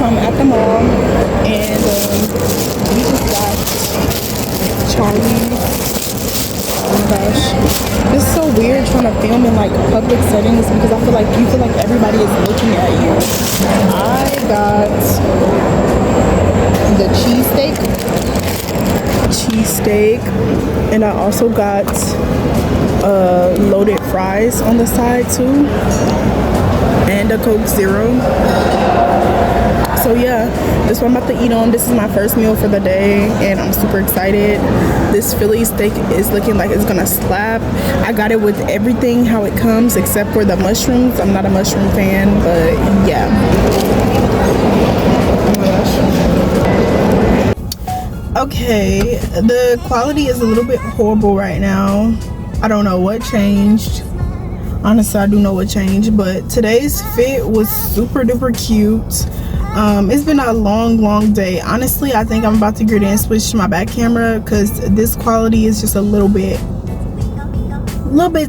So I'm at the mall, and we just got Charlie's. Oh my gosh, this is so weird trying to film in like public settings because I feel like everybody is looking at you. I got the cheesesteak, and I also got loaded fries on the side too, and a Coke Zero. So yeah, this is what I'm about to eat on. This is my first meal for the day, and I'm super excited. This Philly steak is looking like it's gonna slap. I got it with everything how it comes except for the mushrooms. I'm not a mushroom fan, but yeah. Oh my gosh. Okay, the quality is a little bit horrible right now. I don't know what changed. Honestly, I do know what changed, but today's fit was super duper cute. It's been a long day. Honestly, I think I'm about to get in and switch to my back camera because this quality is just a little bit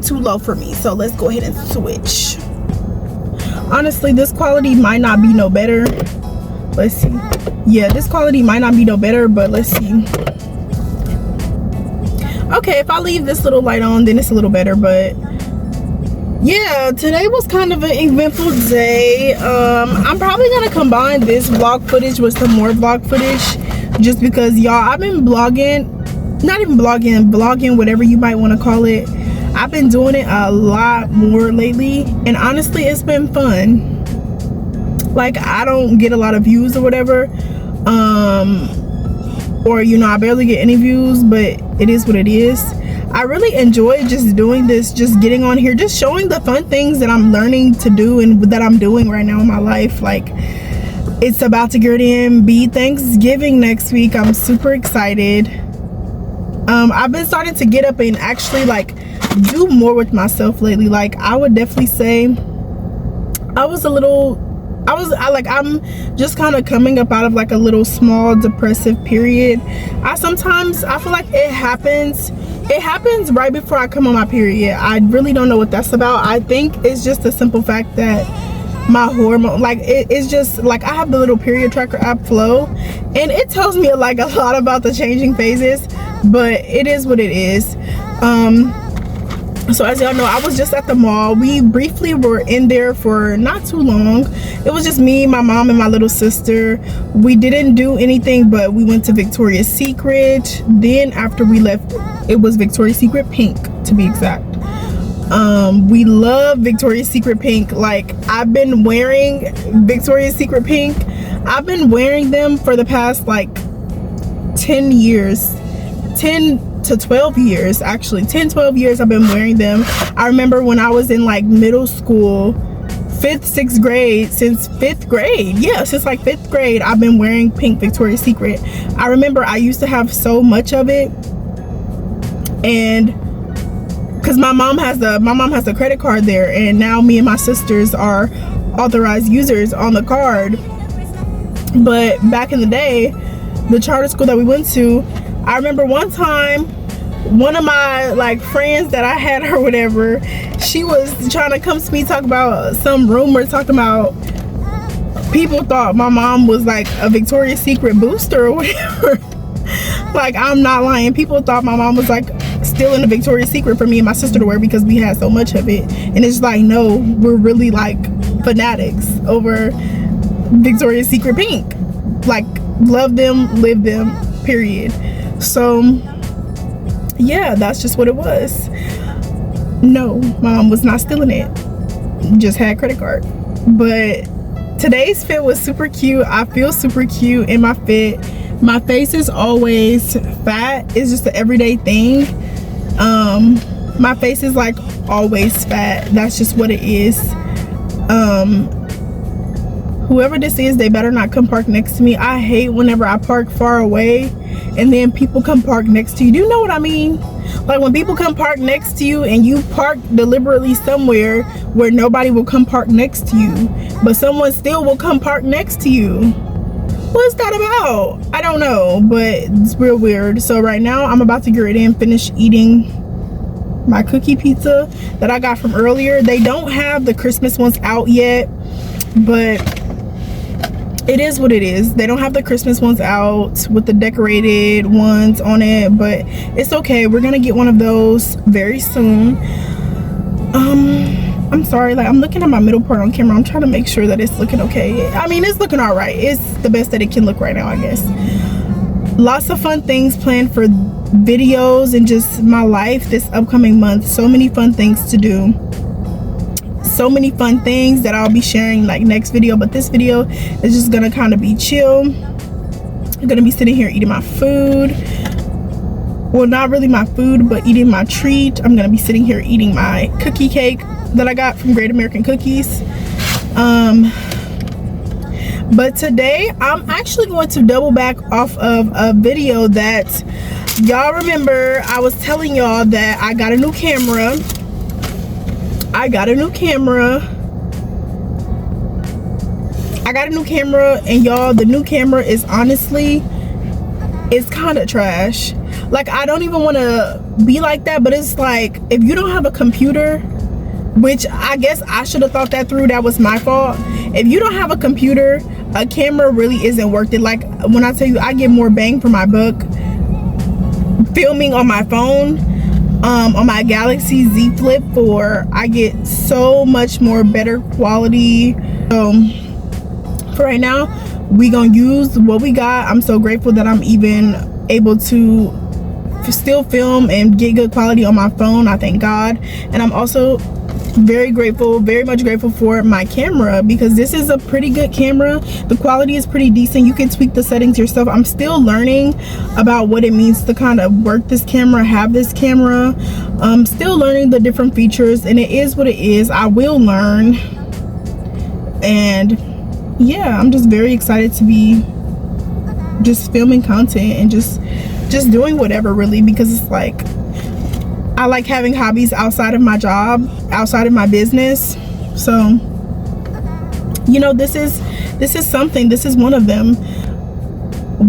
too low for me. So let's go ahead and switch. Honestly, this quality might not be no better. Let's see. Yeah, this quality might not be no better, but let's see. Okay, if I leave this little light on, then it's a little better, but yeah, today was kind of an eventful day. I'm probably gonna combine this vlog footage with some more vlog footage just because, y'all, I've been vlogging, whatever you might want to call it. I've been doing it a lot more lately, and honestly, it's been fun. Like, I don't get a lot of views or whatever, or you know, I barely get any views, but it is what it is. I really enjoy just doing this, just getting on here, just showing the fun things that I'm learning to do and that I'm doing right now in my life. Like, it's about to get in, be Thanksgiving next week. I'm super excited. I've been starting to get up and actually like do more with myself lately. Like, I would definitely say I'm just kind of coming up out of like a little small depressive period. I feel like it happens right before I come on my period. I really don't know what that's about. I think it's just a simple fact that my hormone, like, it's just like I have the little period tracker app Flow, and it tells me like a lot about the changing phases, but it is what it is. So as y'all know, I was just at the mall. We briefly were in there for not too long. It was just me, my mom, and my little sister. We didn't do anything, but we went to Victoria's Secret. Then after we left, it was Victoria's Secret Pink, to be exact. We love Victoria's Secret Pink. Like, I've been wearing Victoria's Secret Pink. I've been wearing them for the past like 10 years. 10 to 12 years, actually. 10-12 years I've been wearing them. I remember when I was in like middle school, 6th grade, since 5th grade, yeah, since like 5th grade I've been wearing pink Victoria's Secret. I remember I used to have so much of it, and because my mom has a credit card there, and now me and my sisters are authorized users on the card. But back in the day, the charter school that we went to, I remember one time, one of my like friends that I had or whatever, she was trying to come to me, talk about some rumor, talking about people thought my mom was like a Victoria's Secret booster or whatever. Like, I'm not lying. People thought my mom was like still in the Victoria's Secret for me and my sister to wear because we had so much of it. And it's like, no, we're really like fanatics over Victoria's Secret Pink. Like, love them, live them, period. So yeah, that's just what it was. No, my mom was not stealing it, just had credit card. But today's fit was super cute. I feel super cute in my fit. My face is always fat. It's just an everyday thing. My face is like always fat. That's just what it is. Whoever this is, they better not come park next to me. I hate whenever I park far away and then people come park next to you. Do you know what I mean? Like, when people come park next to you and you park deliberately somewhere where nobody will come park next to you, but someone still will come park next to you. What's that about? I don't know, but it's real weird. So right now I'm about to get ready and finish eating my cookie pizza that I got from earlier. They don't have the Christmas ones out yet, but it is what it is. They don't have the Christmas ones out with the decorated ones on it, but it's okay. We're gonna get one of those very soon. I'm sorry, like I'm looking at my middle part on camera. I'm trying to make sure that it's looking okay. I mean, it's looking all right. It's the best that it can look right now, I guess. Lots of fun things planned for videos and just my life this upcoming month. So many fun things to do. So many fun things that I'll be sharing like next video, but this video is just gonna kind of be chill. I'm gonna be sitting here eating my food. Well, not really my food, but eating my treat. I'm gonna be sitting here eating my cookie cake that I got from Great American Cookies. But today I'm actually going to double back off of a video that y'all remember. I was telling y'all that I got a new camera. I got a new camera, and y'all, the new camera is honestly, it's kind of trash. Like, I don't even want to be like that, but it's like, if you don't have a computer, which I guess I should have thought that through, that was my fault. If you don't have a computer, a camera really isn't worth it. Like, when I tell you, I get more bang for my buck filming on my phone. On my Galaxy Z Flip 4, I get so much more better quality. For right now, we gonna use what we got. I'm so grateful that I'm even able to still film and get good quality on my phone. I thank God. And I'm also very much grateful for my camera, because this is a pretty good camera. The quality is pretty decent. You can tweak the settings yourself. I'm still learning about what it means to kind of work this camera, have this camera. I'm still learning the different features, and it is what it is. I will learn. And yeah, I'm just very excited to be just filming content and just doing whatever, really, because it's like, I like having hobbies outside of my job, outside of my business. So, you know, this is something. This is one of them.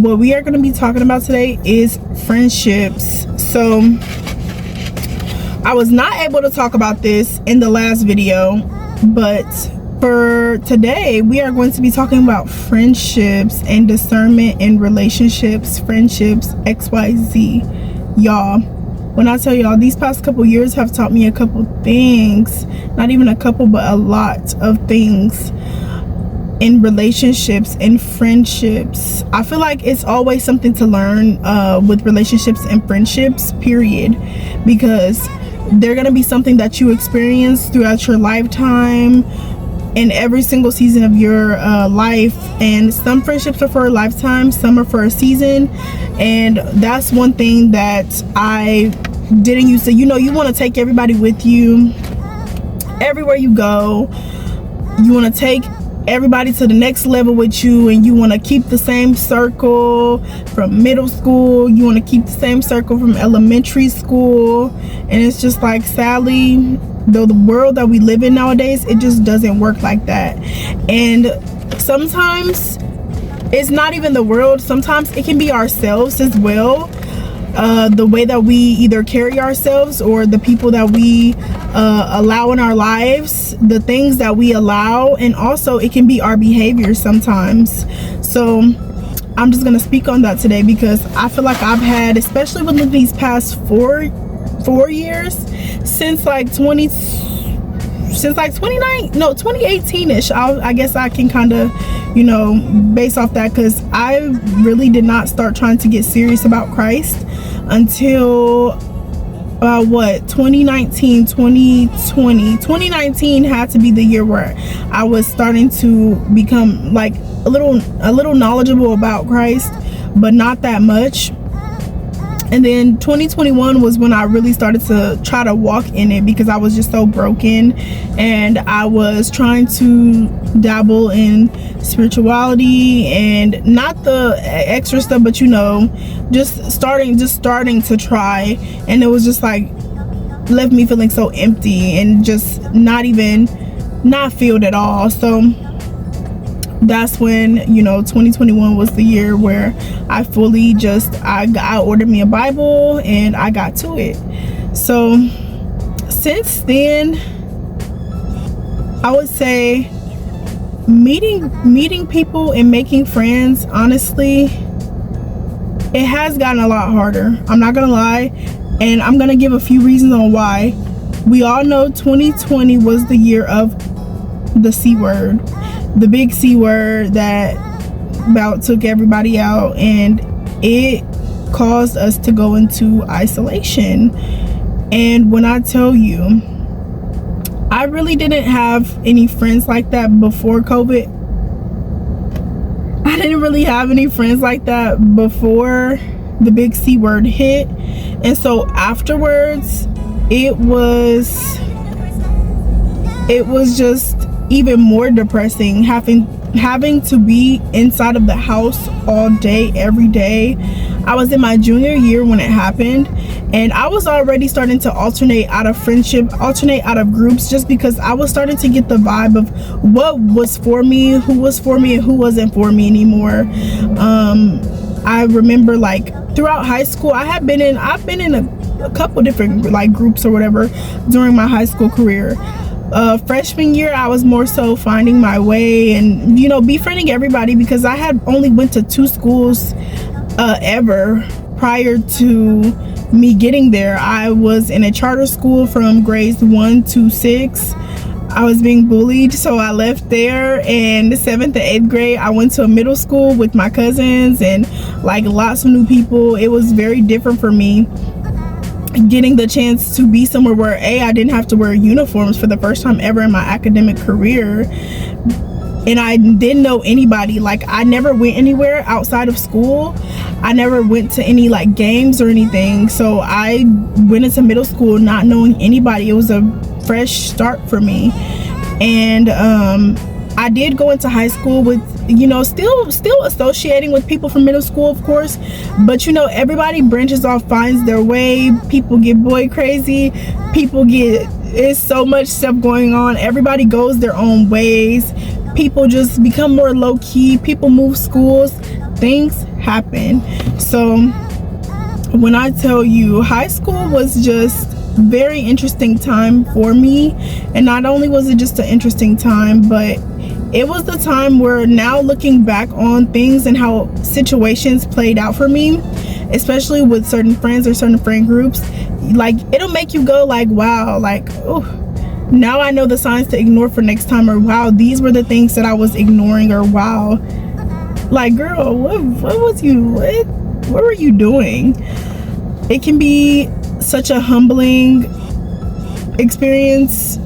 What we are going to be talking about today is friendships. So, I was not able to talk about this in the last video, but for today, we are going to be talking about friendships and discernment in relationships, friendships, XYZ. Y'all, when I tell y'all, these past couple years have taught me a couple things, not even a couple, but a lot of things in relationships and friendships. I feel like it's always something to learn with relationships and friendships, period, because they're gonna be something that you experience throughout your lifetime, in every single season of your life. And some friendships are for a lifetime, some are for a season. And that's one thing that I didn't used to, you know, you want to take everybody with you everywhere you go. You want to take everybody to the next level with you, and you want to keep the same circle from middle school, you want to keep the same circle from elementary school. And it's just like, sadly, though, the world that we live in nowadays, it just doesn't work like that. And sometimes it's not even the world, sometimes it can be ourselves as well. The way that we either carry ourselves, or the people that we allow in our lives, the things that we allow, and also it can be our behavior sometimes. So I'm just gonna speak on that today, because I feel like I've had, especially within these past four years, since like 2018ish, I guess I can kind of, you know, base off that, because I really did not start trying to get serious about Christ until 2019 had to be the year where I was starting to become like a little knowledgeable about Christ, but not that much. And then 2021 was when I really started to try to walk in it, because I was just so broken, and I was trying to dabble in spirituality and not the extra stuff, but you know, just starting to try. And it was just like, left me feeling so empty and just not filled at all. So that's when, you know, 2021 was the year where I fully I ordered me a Bible and I got to it. So since then, I would say meeting people and making friends, honestly, it has gotten a lot harder. I'm not gonna lie, and I'm gonna give a few reasons on why. We all know 2020 was the year of the C word, the big C word that about took everybody out, and it caused us to go into isolation. And when I tell you, I really didn't have any friends like that before COVID. I didn't really have any friends like that before the big C word hit. And so afterwards, it was just even more depressing, having to be inside of the house all day, every day. I was in my junior year when it happened, and I was already starting to alternate out of friendship, alternate out of groups, just because I was starting to get the vibe of what was for me, who was for me, and who wasn't for me anymore. I remember, like, throughout high school, I've been in a couple different like groups or whatever during my high school career. Freshman year, I was more so finding my way and, you know, befriending everybody, because I had only went to 2 schools ever prior to me getting there. I was in a charter school from grades 1 to 6. I was being bullied, so I left there, and 7th and 8th grade I went to a middle school with my cousins and like lots of new people. It was very different for me getting the chance to be somewhere where I didn't have to wear uniforms for the first time ever in my academic career, and I didn't know anybody. Like, I never went anywhere outside of school. I never went to any like games or anything, so I went into middle school not knowing anybody. It was a fresh start for me. And I did go into high school with, you know, still associating with people from middle school, of course, but you know, everybody branches off, finds their way. People get boy crazy, it's so much stuff going on. Everybody goes their own ways. People just become more low-key. People move schools, things happen. So when I tell you, high school was just very interesting time for me. And not only was it just an interesting time, but it was the time where, now looking back on things and how situations played out for me, especially with certain friends or certain friend groups, like, it'll make you go like, wow, like, oh, now I know the signs to ignore for next time, or wow, these were the things that I was ignoring, or wow, like, girl, what were you doing? It can be such a humbling experience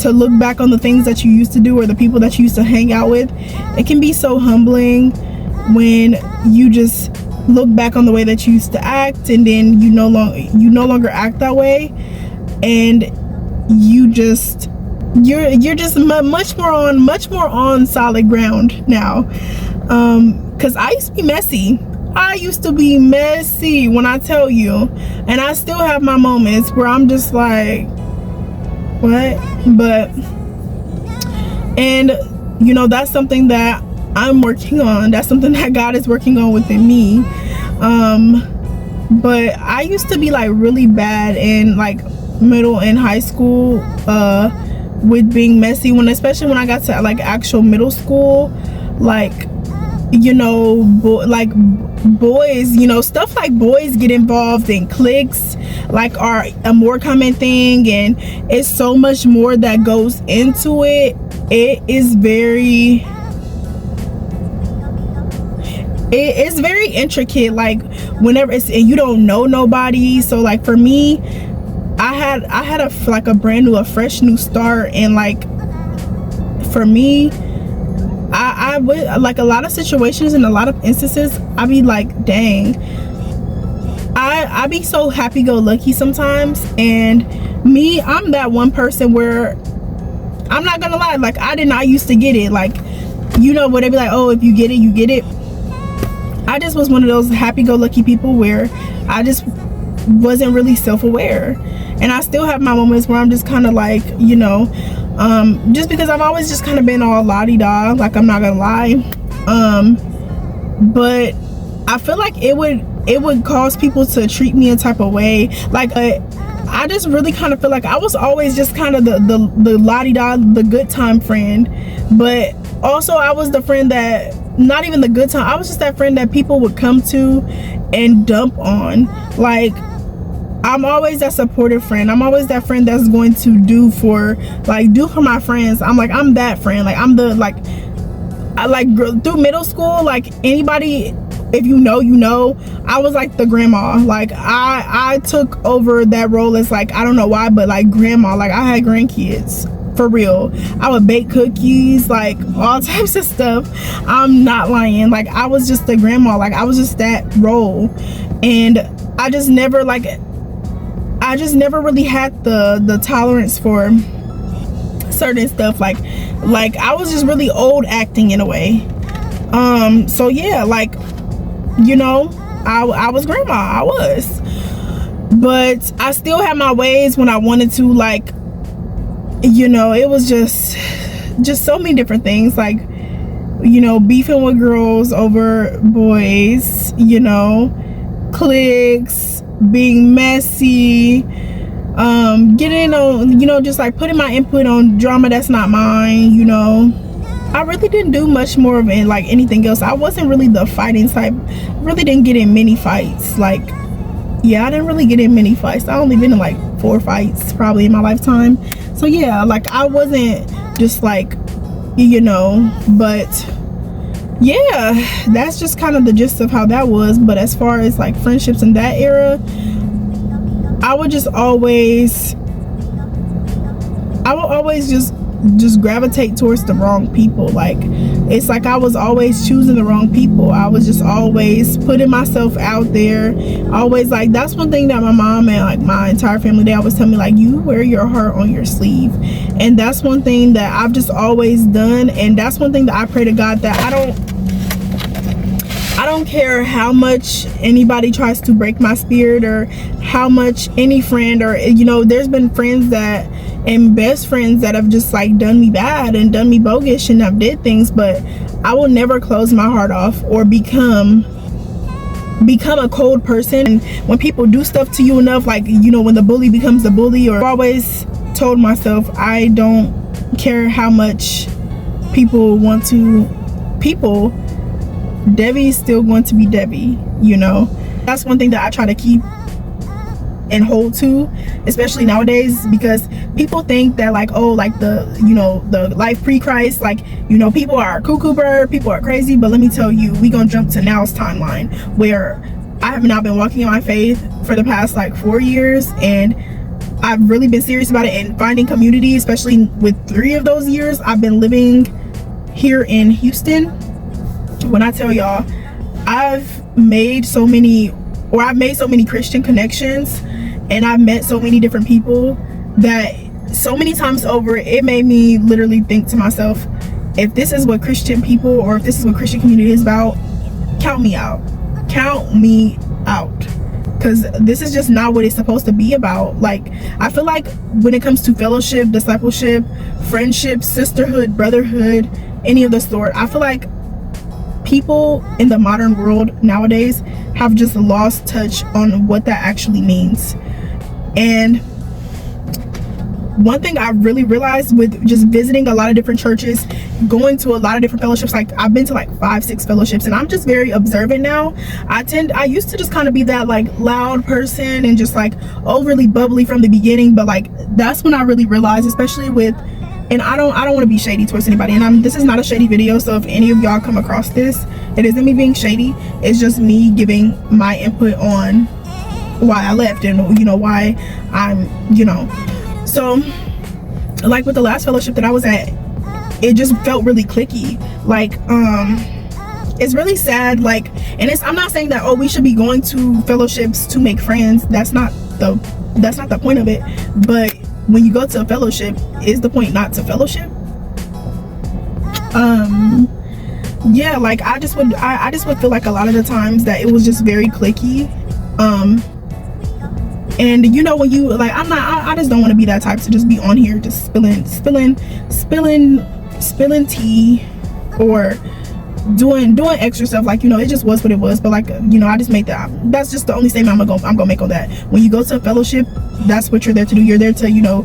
to look back on the things that you used to do or the people that you used to hang out with. It can be so humbling when you just look back on the way that you used to act, and then you no longer act that way, and you're just much more on solid ground now. Because I used to be messy. When I tell you, and I still have my moments where I'm just like, what? But, and you know, that's something that I'm working on. That's something that God is working on within me. But I used to be like really bad in like middle and high school with being messy, especially when I got to like actual middle school, like, you know, boys, you know, stuff like boys get involved in cliques, like, are a more common thing, and it's so much more that goes into it. It's very intricate, like, whenever and you don't know nobody. So like for me, I had a fresh new start, and like for me, I would, like, a lot of situations and a lot of instances, I'd be like, dang, I be so happy-go-lucky sometimes. And me, I'm that one person where, I'm not gonna lie, like, I did not used to get it. Like, you know, where they be like, oh, if you get it, you get it. I just was one of those happy-go-lucky people where I just wasn't really self-aware. And I still have my moments where I'm just kind of like, you know, just because I've always just kind of been all la-di-da, like, I'm not gonna lie. But I feel like it would cause people to treat me a type of way. Like, I just really kind of feel like I was always just kind of the la-di-da, the good time friend. But Also, I was the friend that, not even the good time, I was just that friend that people would come to and dump on. Like, I'm always that supportive friend. I'm always that friend that's going to do for my friends. I'm that friend. Like, I'm the, like, I like through middle school, like, anybody, if you know, I was like the grandma. Like, I took over that role as, like, I don't know why, but like grandma. Like, I had grandkids. For real. I would bake cookies, like all types of stuff. I'm not lying. Like, I was just the grandma. Like, I was just that role. And I just never really had the tolerance for certain stuff. Like I was just really old acting in a way. So yeah, like, you know, I was grandma. I was. But I still had my ways when I wanted to, like, you know, it was just so many different things, like, you know, beefing with girls over boys, you know, cliques, being messy, getting on, you know, just like putting my input on drama that's not mine, you know. I really didn't do much more of it, like anything else. I wasn't really the fighting type. Really didn't get in many fights. Like, yeah, I didn't really get in many fights. I only been in like 4 fights probably in my lifetime. So yeah, like, I wasn't just like, you know, but yeah, that's just kind of the gist of how that was. But as far as like friendships in that era, I would always just gravitate towards the wrong people. Like, it's like I was always choosing the wrong people. I was just always putting myself out there. Always, like, that's one thing that my mom and like my entire family, they always tell me, like, you wear your heart on your sleeve. And that's one thing that I've just always done. And that's one thing that I pray to God that I don't care how much anybody tries to break my spirit, or how much any friend, or, you know, there's been friends that, and best friends that have just like done me bad and done me bogus and have did things, but I will never close my heart off or become a cold person. And when people do stuff to you enough, like, you know, when the bully becomes the bully, or I've always told myself, I don't care how much people want to, Devy is still going to be Devy, you know. That's one thing that I try to keep and hold to, especially nowadays, because people think that, like, oh, like, the, you know, the life pre-Christ, like, you know, people are cuckoo bird, people are crazy. But let me tell you, we gonna jump to now's timeline, where I have now been walking in my faith for the past like 4 years, and I've really been serious about it and finding community, especially with 3 of those years I've been living here in Houston. When I tell y'all, I've made so many Christian connections, and I've met so many different people that so many times over, it made me literally think to myself, if this is what Christian people, or if this is what Christian community is about, count me out. Count me out. Because this is just not what it's supposed to be about. Like, I feel like when it comes to fellowship, discipleship, friendship, sisterhood, brotherhood, any of the sort, I feel like people in the modern world nowadays have just lost touch on what that actually means. And one thing I really realized with just visiting a lot of different churches, going to a lot of different fellowships, like I've been to like 5-6 fellowships, and I'm just very observant now. I used to just kind of be that like loud person and just like overly bubbly from the beginning, but like that's when I really realized, especially with, and I don't want to be shady towards anybody, and this is not a shady video, so if any of y'all come across this, it isn't me being shady, it's just me giving my input on why I left, and you know, why I'm, you know. So like with the last fellowship that I was at, it just felt really cliquey. Like it's really sad, like, and I'm not saying that, oh, we should be going to fellowships to make friends. That's not the point of it. But when you go to a fellowship, is the point not to fellowship? Yeah, like I just would feel like a lot of the times that it was just very cliquey. And you know, when you like, I just don't want to be that type to just be on here just spilling tea or doing extra stuff. Like, you know, it just was what it was. But like, you know, I just made that's just the only statement I'm gonna make on that. When you go to a fellowship, that's what you're there to do. You're there to, you know,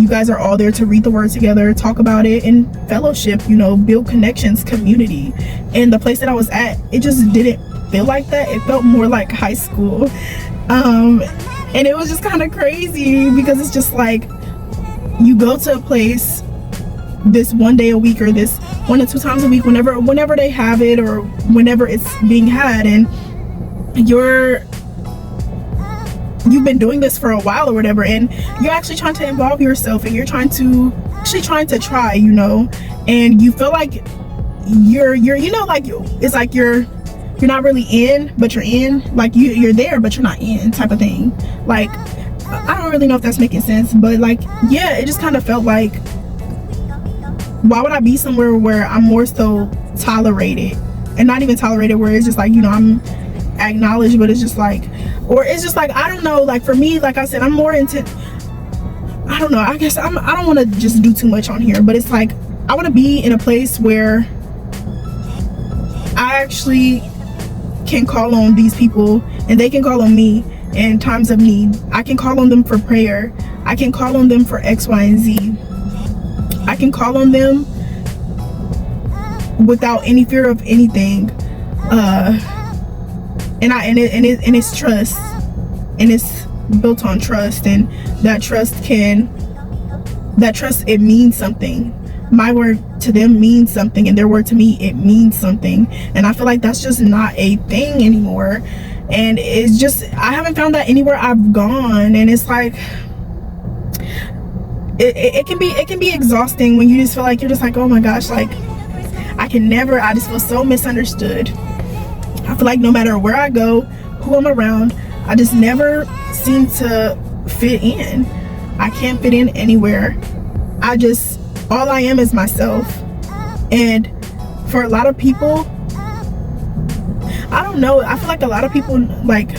you guys are all there to read the word together, talk about it, and fellowship, you know, build connections, community. And the place that I was at, it just didn't feel like that. It felt more like high school. And it was just kind of crazy because it's just like, you go to a place this one day a week, or this 1 or 2 times a week, whenever they have it, or whenever it's being had, and you've been doing this for a while or whatever, and you're actually trying to involve yourself, and you're trying to try, you know, and you feel like you're you know, like, it's like you're not really in, but you're in, like you're there but you're not in, type of thing. Like, I don't really know if that's making sense, but like, yeah, it just kind of felt like, why would I be somewhere where I'm more so tolerated, and not even tolerated, where it's just like, you know, I'm acknowledged, but it's just like, or it's just like, I don't know, like for me, like I said, I'm more into, I don't know, I guess I don't want to just do too much on here, but it's like, I want to be in a place where I actually can call on these people, and they can call on me in times of need. I can call on them for prayer. I can call on them for X, Y, and Z. I can call on them without any fear of anything. And it's trust, and it's built on trust, and that trust, it means something. My word to them means something, and their word to me, it means something. And I feel like that's just not a thing anymore. And it's just, I haven't found that anywhere I've gone. And it's like, it can be exhausting when you just feel like, you're just like, oh my gosh, like, I just feel so misunderstood. I feel like no matter where I go, who I'm around, I just never seem to fit in. I can't fit in anywhere. All I am is myself. And for a lot of people, I don't know, I feel like a lot of people, like,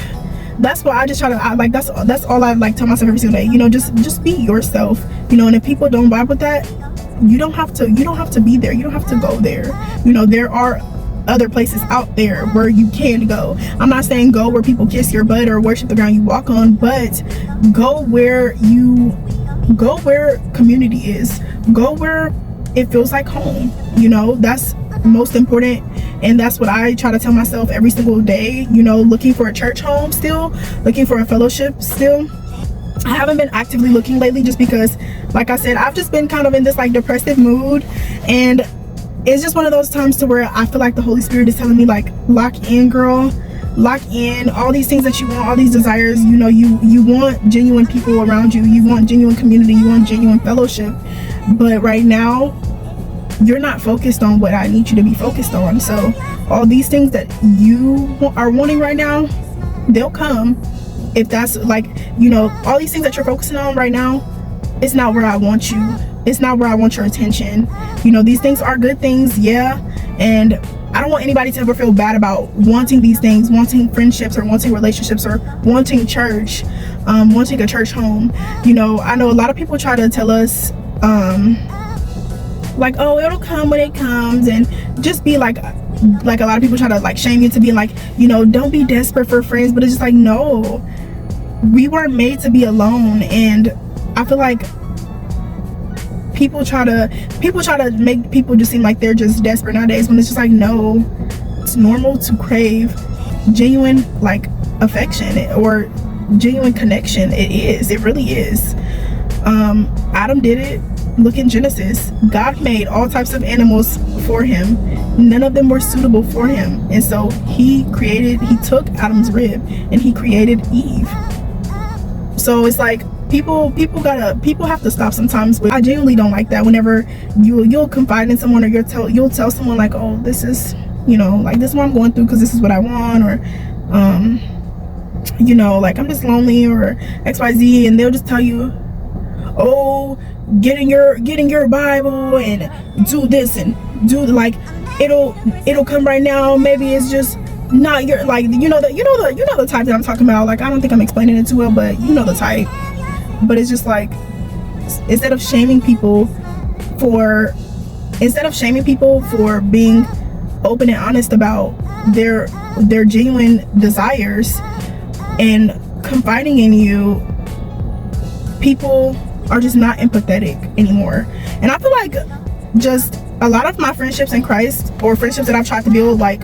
that's why I just try to, like, that's all I like tell myself every single day, you know, just be yourself, you know. And if people don't vibe with that, you don't have to be there, you don't have to go there, you know. There are other places out there where you can go. I'm not saying go where people kiss your butt or worship the ground you walk on, but go where community is, go where it feels like home, you know. That's most important, and that's what I try to tell myself every single day, you know. Looking for a church home still, looking for a fellowship still. I haven't been actively looking lately, just because, like I said, I've just been kind of in this like depressive mood, and it's just one of those times to where I feel like the Holy Spirit is telling me, like, lock in, girl, lock in. All these things that you want, all these desires, you know, you want genuine people around you, you want genuine community, you want genuine fellowship, but right now you're not focused on what I need you to be focused on. So all these things that you are wanting right now, they'll come. If that's, like, you know, all these things that you're focusing on right now, it's not where I want you. It's not where I want your attention. You know, these things are good things, yeah, and I don't want anybody to ever feel bad about wanting these things, wanting friendships, or wanting relationships, or wanting church, wanting a church home. You know, I know a lot of people try to tell us, like, oh, it'll come when it comes, and just be like a lot of people try to like shame you to be like, you know, don't be desperate for friends. But it's just like, no, we weren't made to be alone. And I feel like people try to make people just seem like they're just desperate nowadays, when it's just like, no, it's normal to crave genuine, like, affection or genuine connection. It really is. Adam did it. Look in Genesis. God made all types of animals for him. None of them were suitable for him, and so he took Adam's rib and he created Eve. So it's like, people have to stop sometimes. I genuinely don't like that whenever you'll confide in someone, or you'll tell someone, like, oh, this is, you know, like, this is what I'm going through because this is what I want, or you know, like, I'm just lonely, or XYZ, and they'll just tell you, oh, get in your Bible and do this and do, like, it'll come right now. Maybe it's just not your, like, you know the type that I'm talking about. Like, I don't think I'm explaining it too well, but you know the type. But it's just like, instead of shaming people for being open and honest about their genuine desires and confiding in you, people are just not empathetic anymore. And I feel like just a lot of my friendships in Christ, or friendships that I've tried to build, like,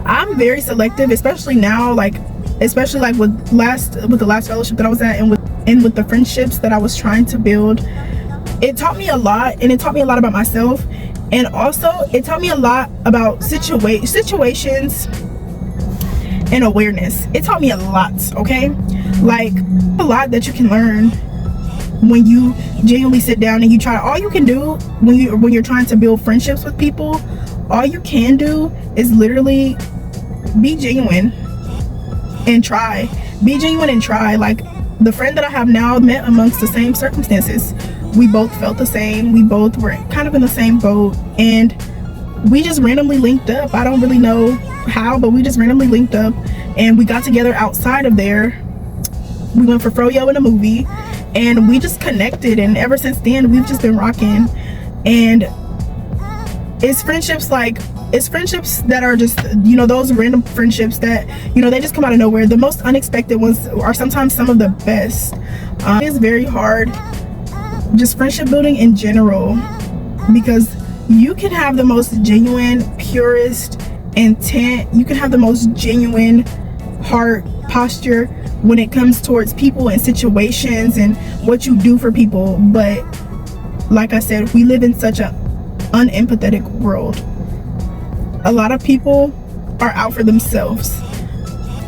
I'm very selective, especially now, like, especially like with the last fellowship that I was at, and with the friendships that I was trying to build. It taught me a lot, and it taught me a lot about myself, and also it taught me a lot about situations and awareness. It taught me a lot, okay? Like, a lot that you can learn when you genuinely sit down and you try. All you can do when you're trying to build friendships with people, all you can do is literally be genuine and try. Be genuine and try. Like, the friend that I have now met amongst the same circumstances. We both felt the same. We both were kind of in the same boat, and we just randomly linked up. I don't really know how, but we just randomly linked up, and we got together outside of there. We went for froyo in a movie, and we just connected, and ever since then we've just been rocking. And it's friendships that are just, you know, those random friendships that, you know, they just come out of nowhere. The most unexpected ones are sometimes some of the best. It's very hard, just friendship building in general, because you can have the most genuine, purest intent. You can have the most genuine heart posture when it comes towards people and situations and what you do for people. But like I said, we live in such an unempathetic world. A lot of people are out for themselves.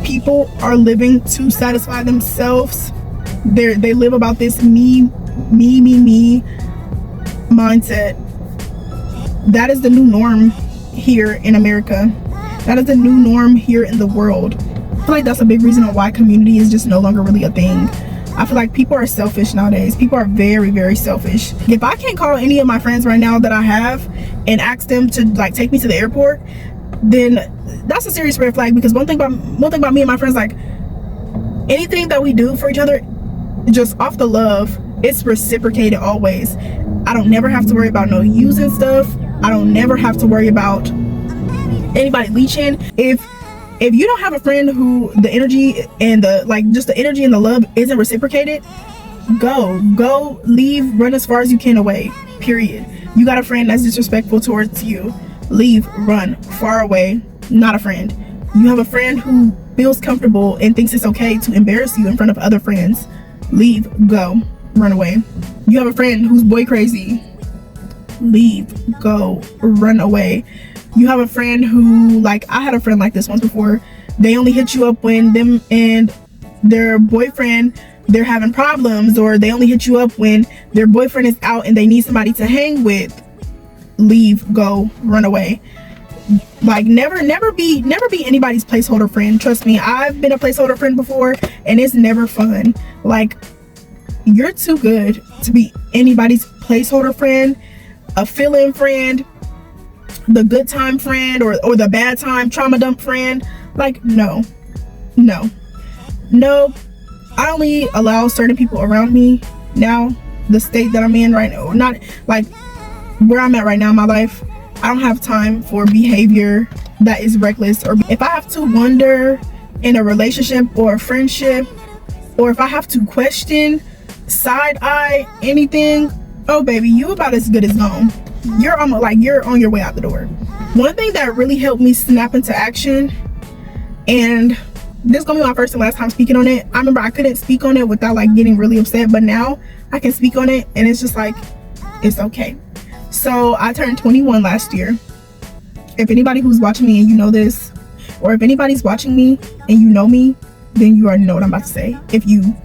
People are living to satisfy themselves. They live about this me mindset. That is the new norm here in America. That is the new norm here in the world. I feel like that's a big reason why community is just no longer really a thing. I feel like people are selfish nowadays. People are very, very selfish. If I can't call any of my friends right now that I have and ask them to, like, take me to the airport, then that's a serious red flag. Because one thing about me and my friends, like, anything that we do for each other, just off the love, it's reciprocated always. I don't never have to worry about no using stuff. I don't never have to worry about anybody leeching. If you don't have a friend who the energy and the, like, just the energy and the love isn't reciprocated, go, leave, run as far as you can away, period. You got a friend that's disrespectful towards you, leave, run far away. Not a friend. You have a friend who feels comfortable and thinks it's okay to embarrass you in front of other friends, leave, go, run away. You have a friend who's boy crazy, leave, go, run away. You have a friend who, like, I had a friend like this once before. They only hit you up when them and their boyfriend, they're having problems, or they only hit you up when their boyfriend is out and they need somebody to hang with. Leave, go, run away. Like, never be anybody's placeholder friend. Trust me, I've been a placeholder friend before, and it's never fun. Like, you're too good to be anybody's placeholder friend, a fill-in friend, the good time friend, or the bad time trauma dump friend. Like, no. I only allow certain people around me now. The state that I'm in right now, not like where I'm at right now in my life, I don't have time for behavior that is reckless. Or if I have to wonder in a relationship or a friendship, or if I have to question, side eye anything, oh baby, you about as good as gone. You're on your way out the door. One thing that really helped me snap into action, and this is gonna be my first and last time speaking on it. I remember I couldn't speak on it without, like, getting really upset, but now I can speak on it, and it's just like, it's okay. So I turned 21 last year. If anybody who's watching me and you know this, or if anybody's watching me and you know me, then you already know what I'm about to say, if you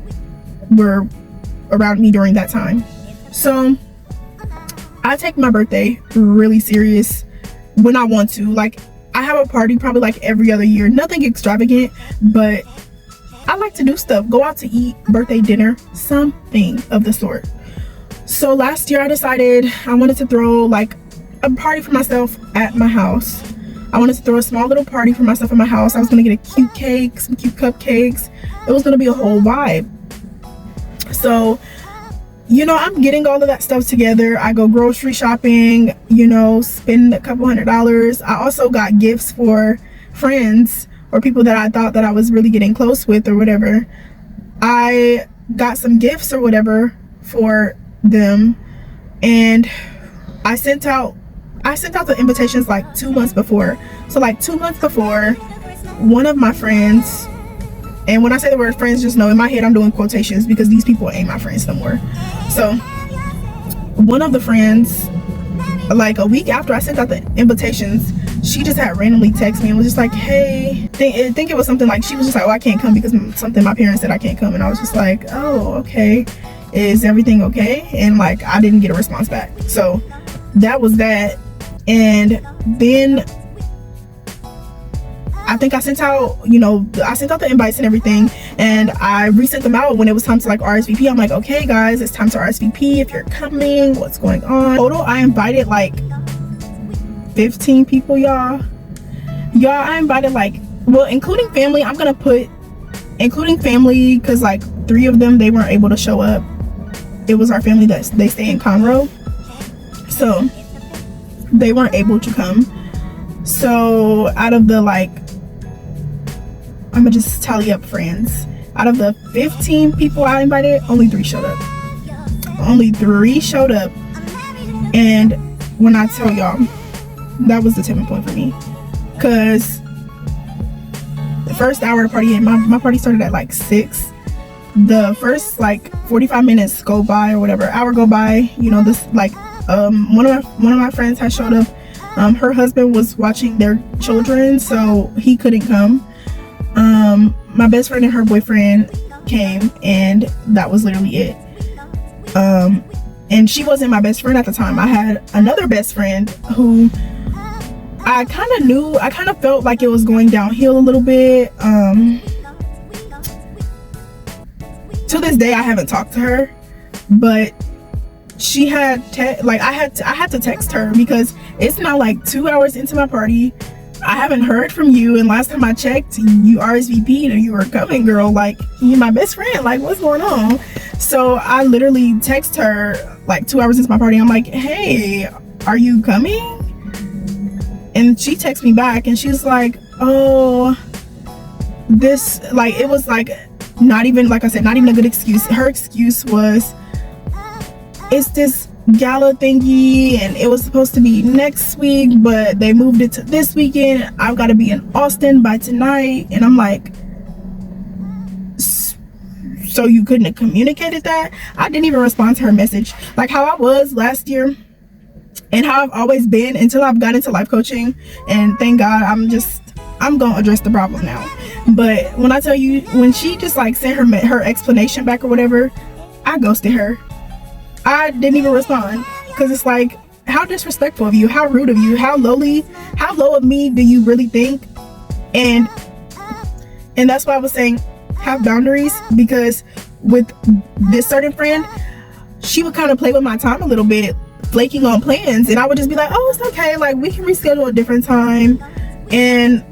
were around me during that time. So I take my birthday really serious when I want to. Like, I have a party probably like every other year. Nothing extravagant, but I like to do stuff. Go out to eat, birthday dinner, something of the sort. So last year I decided I wanted to throw like a party for myself at my house. I wanted to throw a small little party for myself at my house. I was gonna get a cute cake, some cute cupcakes. It was gonna be a whole vibe. So, you know, I'm getting all of that stuff together. I go grocery shopping, you know, spend a couple $100s. I also got gifts for friends or people that I thought that I was really getting close with or whatever. I got some gifts or whatever for them, and I sent out the invitations like 2 months before. So like 2 months before, one of my friends, and when I say the word friends, just know in my head I'm doing quotations because these people ain't my friends no more. So one of the friends, like a week after I sent out the invitations, she just had randomly texted me and was just like, hey, I think it was something like, she was just like, oh, I can't come because something my parents said I can't come. And I was just like, oh, okay, is everything okay? And like, I didn't get a response back. So that was that. And then I think I sent out, I sent out the invites and everything, and I resent them out when it was time to like RSVP. I'm like, okay guys, it's time to RSVP if you're coming, what's going on. Total, I invited like 15 people, y'all. I invited like, well, including family. I'm gonna put including family because like 3 of them, they weren't able to show up. It was our family that they stay in Conroe, so they weren't able to come. So out of the like, I'm gonna just tally up friends. Out of the 15 people I invited, only 3 showed up. Only 3 showed up. And when I tell y'all, that was the tipping point for me. Cause the first hour of the party, and my party started at like 6. The first like 45 minutes go by or whatever, hour go by, this like one of my friends had showed up. Her husband was watching their children, so he couldn't come. My best friend and her boyfriend came, and that was literally it. And she wasn't my best friend at the time. I had another best friend who I kind of felt like it was going downhill a little bit. To this day I haven't talked to her, but she had I had to text her because it's now like 2 hours into my party. I haven't heard from you, and last time I checked, you RSVP'd and you were coming, girl. Like, you're my best friend. Like, what's going on? So I literally text her like 2 hours into my party. I'm like, hey, are you coming? And she texts me back, and she's like, oh, this, like, it was like not even, like I said, not even a good excuse. Her excuse was, it's this gala thingy and it was supposed to be next week, but they moved it to this weekend. I've got to be in Austin by tonight. And I'm like, so you couldn't have communicated that? I didn't even respond to her message. Like how I was last year and how I've always been until I've got into life coaching, and thank God I'm gonna address the problem now. But when I tell you, when she just like sent her explanation back or whatever, I ghosted her. I didn't even respond because it's like, how disrespectful of you, how rude of you, how low of me do you really think? And that's why I was saying have boundaries, because with this certain friend, she would kind of play with my time a little bit, flaking on plans, and I would just be like, oh, it's okay, like we can reschedule a different time. And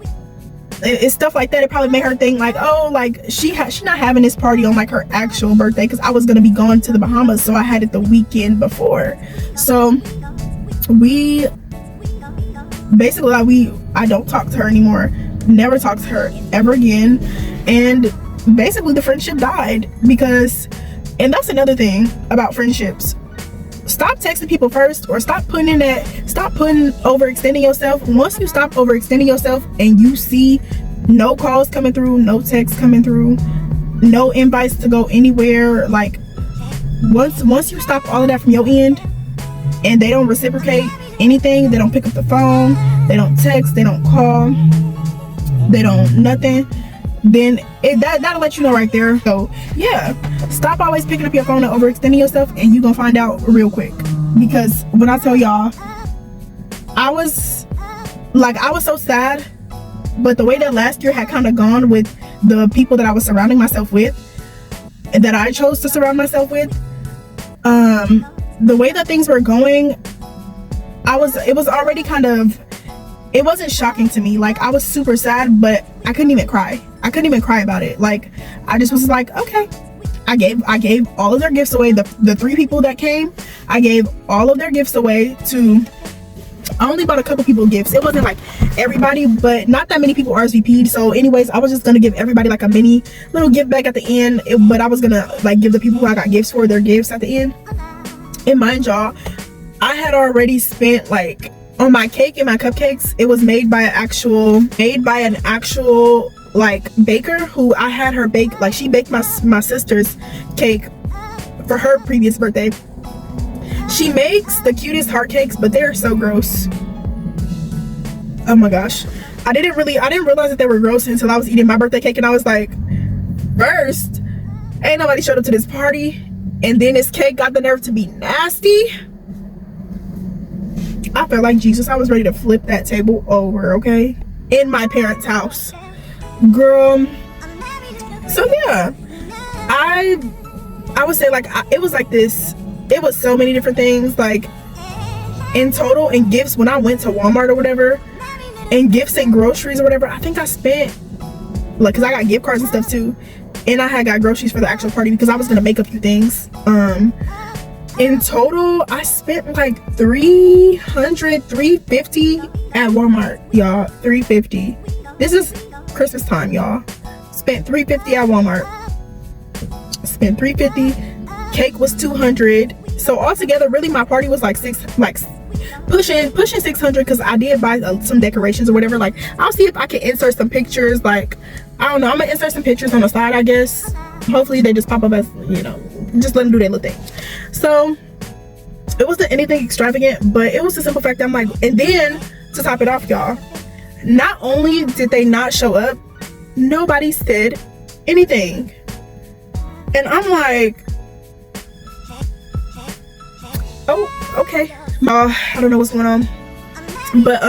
it's stuff like that. It probably made her think like, oh, like she not having this party on like her actual birthday, because I was gonna be going to the Bahamas, so I had it the weekend before. So we basically I don't talk to her anymore, never talk to her ever again, and basically the friendship died. Because, and that's another thing about friendships, stop texting people first, or stop overextending yourself. Once you stop overextending yourself and you see no calls coming through, no texts coming through, no invites to go anywhere, like once you stop all of that from your end and they don't reciprocate anything, they don't pick up the phone, they don't text, they don't call, they don't nothing, then that'll let you know right there. So yeah, stop always picking up your phone and overextending yourself, and you're gonna find out real quick. Because when I tell y'all, I was so sad, but the way that last year had kind of gone with the people that I was surrounding myself with, and that I chose to surround myself with, the way that things were going, it was already kind of, it wasn't shocking to me. Like, I was super sad, but I couldn't even cry. I couldn't even cry about it. Like, I just was like, okay. I gave all of their gifts away. The 3 people that came, I gave all of their gifts away to I only bought a couple people gifts. It wasn't like everybody, but not that many people RSVP'd. So anyways, I was just gonna give everybody like a mini little gift bag at the end, but I was gonna like give the people who I got gifts for their gifts at the end. And mind y'all, I had already spent like on my cake and my cupcakes. It was made by an actual like baker who I had her bake. Like she baked my sister's cake for her previous birthday. She makes the cutest heart cakes, but they're so gross. Oh my gosh. I didn't realize that they were gross until I was eating my birthday cake, and I was like, first, ain't nobody showed up to this party, and then this cake got the nerve to be nasty. I felt like Jesus. I was ready to flip that table over, okay? In my parents' house. Girl. So yeah. I would say like it was like this. It was so many different things, like in total, in gifts, when I went to Walmart or whatever, and gifts and groceries or whatever, I think I spent, like, because I got gift cards and stuff too, and I had got groceries for the actual party because I was gonna make a few things. In total, I spent like $350 at Walmart, y'all. $350. This is Christmas time, y'all. Spent $350 at Walmart. Spent $350. Cake was $200. So altogether, really, my party was like pushing $600, because I did buy some decorations or whatever. Like, I'll see if I can insert some pictures. Like, I don't know, I'm gonna insert some pictures on the side, I guess. Hopefully they just pop up as, you know, just let them do their little thing. So it wasn't anything extravagant, but it was the simple fact that I'm like, and then to top it off, y'all, not only did they not show up, nobody said anything. And I'm like, oh, okay. I don't know what's going on, but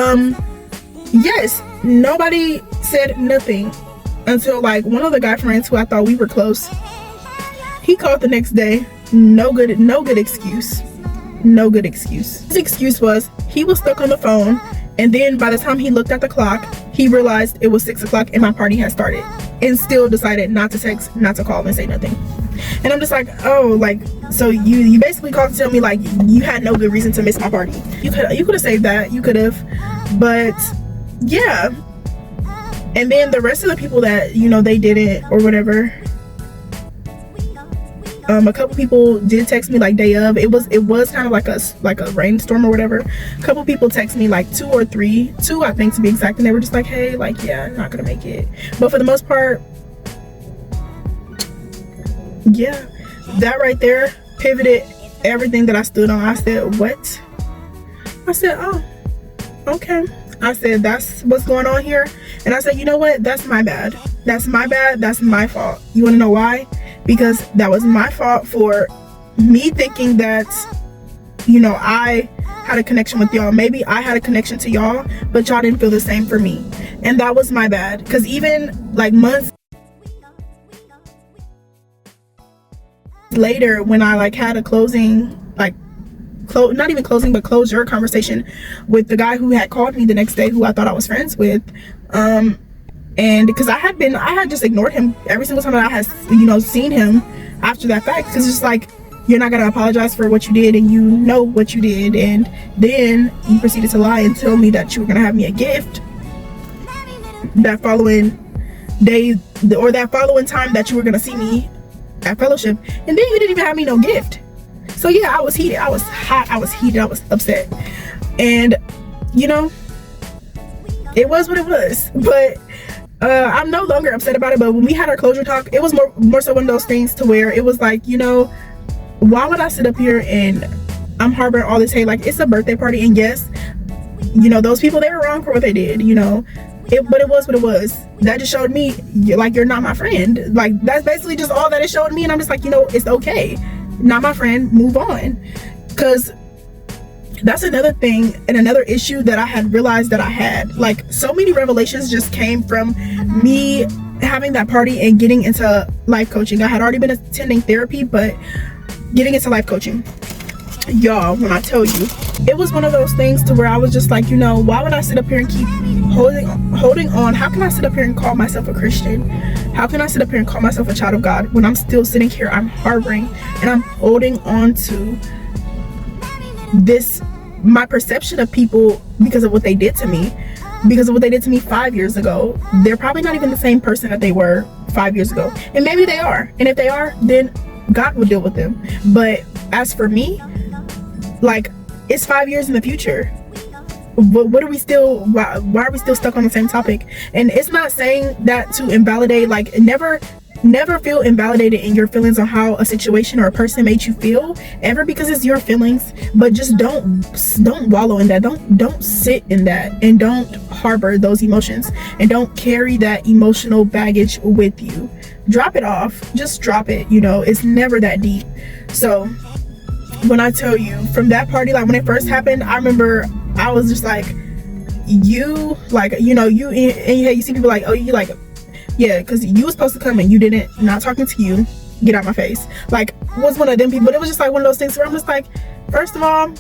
yes, nobody said nothing until like one of the guy friends who I thought we were close, he called the next day. No good excuse. No good excuse. His excuse was he was stuck on the phone, and then by the time he looked at the clock, he realized it was 6 o'clock and my party had started, and still decided not to text, not to call, and say nothing. And I'm just like, oh, like, so you basically called to tell me like you had no good reason to miss my party. You could have saved that. You could have, but yeah. And then the rest of the people that, you know, they didn't or whatever. A couple people did text me like day of. It was kind of like a rainstorm or whatever. A couple people text me like two I think to be exact, and they were just like, hey, like, yeah, I'm not gonna make it. But for the most part, yeah, that right there pivoted everything that I stood on. I said, what? I said, oh, okay. I said, that's what's going on here. And I said, you know what? That's my bad. That's my bad. That's my fault. You want to know why? Because that was my fault for me thinking that, you know, I had a connection with y'all. Maybe I had a connection to y'all, but y'all didn't feel the same for me. And that was my bad. Because even like months later, when I like had a closing, like not even closing, but closure conversation with the guy who had called me the next day, who I thought I was friends with, and because I had just ignored him every single time that I had, you know, seen him after that fact, because it's just like, you're not gonna apologize for what you did, and you know what you did, and then you proceeded to lie and tell me that you were gonna have me a gift that following day, or that following time that you were gonna see me at fellowship, and then you didn't even have me no gift. So yeah, I was heated, I was hot, I was heated, I was upset, and you know, it was what it was. But I'm no longer upset about it. But when we had our closure talk, it was more so one of those things to where it was like, you know, why would I sit up here and I'm harboring all this hate? Like, it's a birthday party, and yes, you know, those people, they were wrong for what they did, you know, but it was what it was. That just showed me, like, you're not my friend. Like, that's basically just all that it showed me. And I'm just like, you know, it's okay, not my friend, move on. Because that's another thing and another issue that I had realized that I had. Like, so many revelations just came from me having that party and getting into life coaching. I had already been attending therapy, but getting into life coaching, y'all, when I tell you, it was one of those things to where I was just like, you know, why would I sit up here and keep holding on? How can I sit up here and call myself a Christian? How can I sit up here and call myself a child of God when I'm still sitting here, I'm harboring and I'm holding on to this, my perception of people because of what they did to me, because of what they did to me 5 years ago. They're probably not even the same person that they were 5 years ago, and maybe they are, and if they are, then God will deal with them. But as for me, like, it's 5 years in the future. What are we still, why are we still stuck on the same topic? And it's not saying that to invalidate, like, never feel invalidated in your feelings on how a situation or a person made you feel ever, because it's your feelings. But just don't wallow in that. Don't sit in that, and don't harbor those emotions, and don't carry that emotional baggage with you. Drop it off. Just drop it. You know, it's never that deep. So when I tell you, from that party, like when it first happened, I remember I was just like, you, like, you know, you see people like, oh, you like, yeah, because you was supposed to come and you didn't. Not talking to you. Get out my face. Like, was one of them people. But it was just like one of those things where I'm just like, first of all,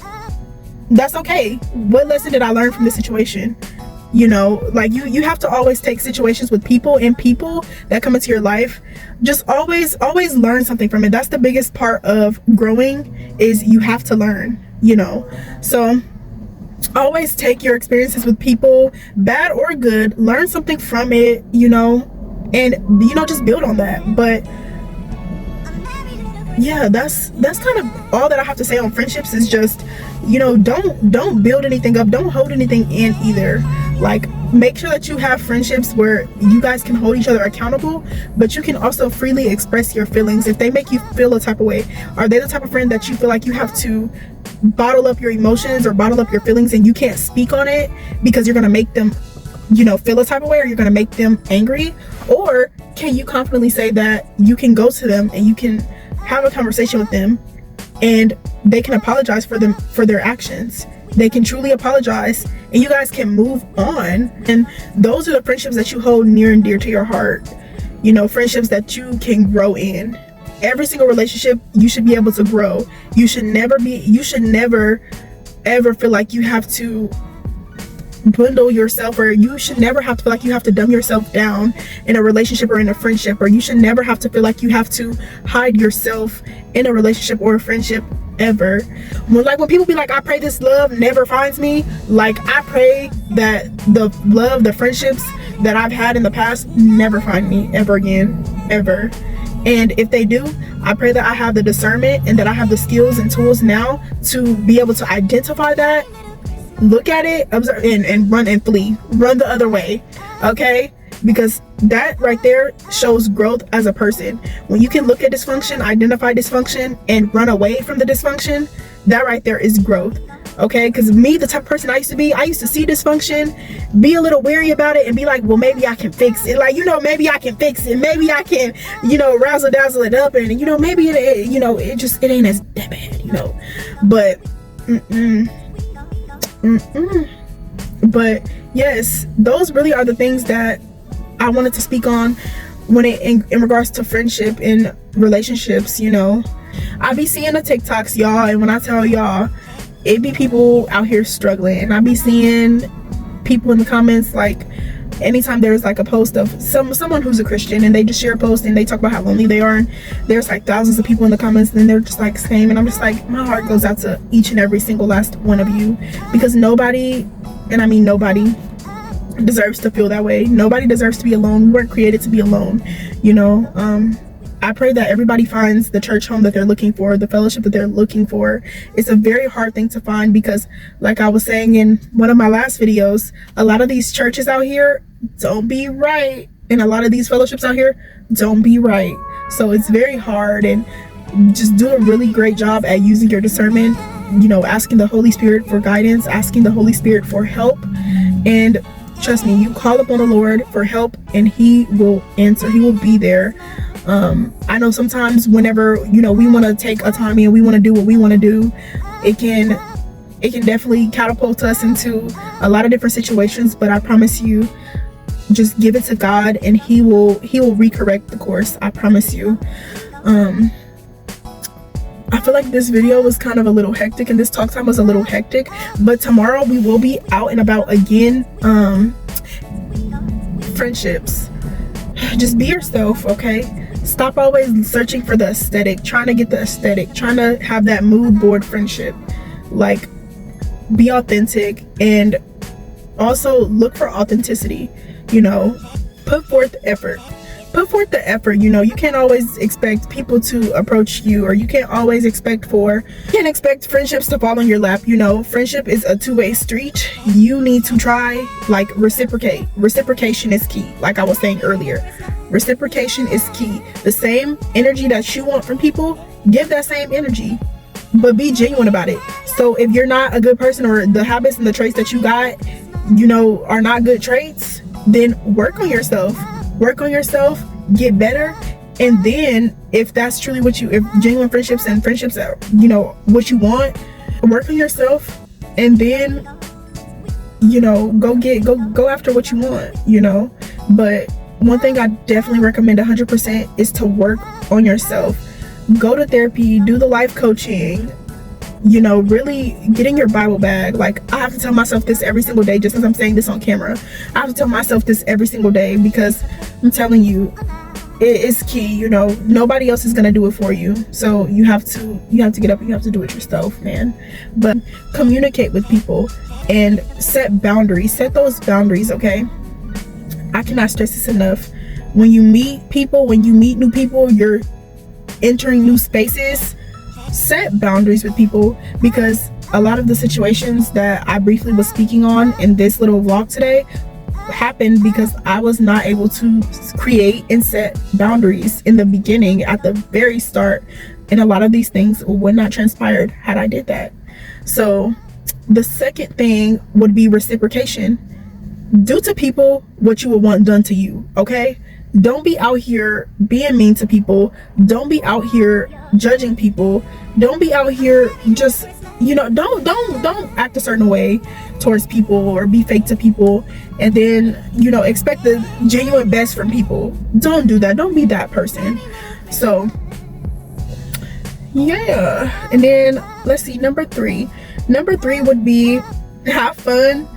that's okay. What lesson did I learn from this situation? You know, like, you have to always take situations with people, and people that come into your life, just always learn something from it. That's the biggest part of growing, is you have to learn, you know. So always take your experiences with people, bad or good, learn something from it, you know, and, you know, just build on that. But yeah, that's kind of all that I have to say on friendships, is just, you know, don't build anything up, don't hold anything in either. Like, make sure that you have friendships where you guys can hold each other accountable, but you can also freely express your feelings. If they make you feel a type of way, are they the type of friend that you feel like you have to bottle up your emotions or bottle up your feelings, and you can't speak on it because you're gonna make them, you know, feel a type of way, or you're gonna make them angry? Or can you confidently say that you can go to them and you can have a conversation with them, and they can apologize for their actions? They can truly apologize, and you guys can move on. And those are the friendships that you hold near and dear to your heart. You know, friendships that you can grow in. Every single relationship, you should be able to grow. You should never ever feel like you have to bundle yourself, or you should never have to feel like you have to dumb yourself down in a relationship or in a friendship, or you should never have to feel like you have to hide yourself in a relationship or a friendship ever. When people be like, I pray this love never finds me, like, I pray that the friendships that I've had in the past never find me ever again, ever. And if they do, I pray that I have the discernment and that I have the skills and tools now to be able to identify that, look at it, observe, and run and flee. Run the other way, okay? Because that right there shows growth as a person. When you can look at dysfunction, identify dysfunction, and run away from the dysfunction, that right there is growth, okay? Because me, the type of person I used to be, I used to see dysfunction, be a little wary about it, and be like, well, maybe I can fix it. Like, you know, maybe I can fix it. Maybe I can, you know, razzle dazzle it up, and, you know, maybe it you know, it ain't as that bad, you know. But but yes, those really are the things that I wanted to speak on when in regards to friendship and relationships. You know, I be seeing the TikToks, y'all, and when I tell y'all, it be people out here struggling, and I be seeing people in the comments, like, anytime there's like a post of someone who's a Christian, and they just share a post and they talk about how lonely they are, and there's like thousands of people in the comments, and they're just like same, and I'm just like, my heart goes out to each and every single last one of you, because nobody, and I mean nobody, deserves to feel that way. Nobody deserves to be alone. We weren't created to be alone, you know. I pray that everybody finds the church home that they're looking for, the fellowship that they're looking for. It's a very hard thing to find, because like I was saying in one of my last videos, a lot of these churches out here don't be right, and a lot of these fellowships out here don't be right. So it's very hard, and just do a really great job at using your discernment, you know, asking the Holy Spirit for guidance, asking the Holy Spirit for help. And trust me, you call upon the Lord for help and He will answer. He will be there. I know sometimes whenever, you know, we want to take autonomy and we want to do what we want to do, it can definitely catapult us into a lot of different situations. But I promise you, just give it to God and He will recorrect the course. I promise you. I feel like this video was kind of a little hectic, and this talk time was a little hectic, but tomorrow we will be out and about again. Friendships, just be yourself, okay? Stop always searching for the aesthetic, trying to get the aesthetic, trying to have that mood board friendship. Like, be authentic and Also, look for authenticity. Put forth the effort. You can't always expect people to approach you, or you can't expect friendships to fall in your lap. Friendship is a two-way street. You need to try, reciprocate. Reciprocation is key. Like I was saying earlier, reciprocation is key. The same energy that you want from people, give that same energy, but be genuine about it. So if you're not a good person, or the habits and the traits that you got, are not good traits, then work on yourself, get better. And then if that's truly if genuine friendships and friendships are, what you want, work on yourself, and then, go after what you want, But one thing I definitely recommend 100% is to work on yourself. Go to therapy, do the life coaching, really get in your Bible bag. I have to tell myself this every single day, just as I'm saying this on camera. I have to tell myself this every single day, because I'm telling you, it is key. Nobody else is gonna do it for you. So you have to get up and you have to do it yourself, man. But communicate with people and set boundaries. Set those boundaries, okay? I cannot stress this enough. When you meet new people, you're entering new spaces. Set boundaries with people, because a lot of the situations that I briefly was speaking on in this little vlog today happened because I was not able to create and set boundaries in the beginning, at the very start, and a lot of these things would not transpired had I did that. So the second thing would be reciprocation. Do to people what you would want done to you, okay? Don't be out here being mean to people. Don't be out here judging people. Don't be out here just, don't act a certain way towards people, or be fake to people, and then, expect the genuine best from people. Don't do that. Don't be that person. So, yeah. And then, let's see, number three would be have fun,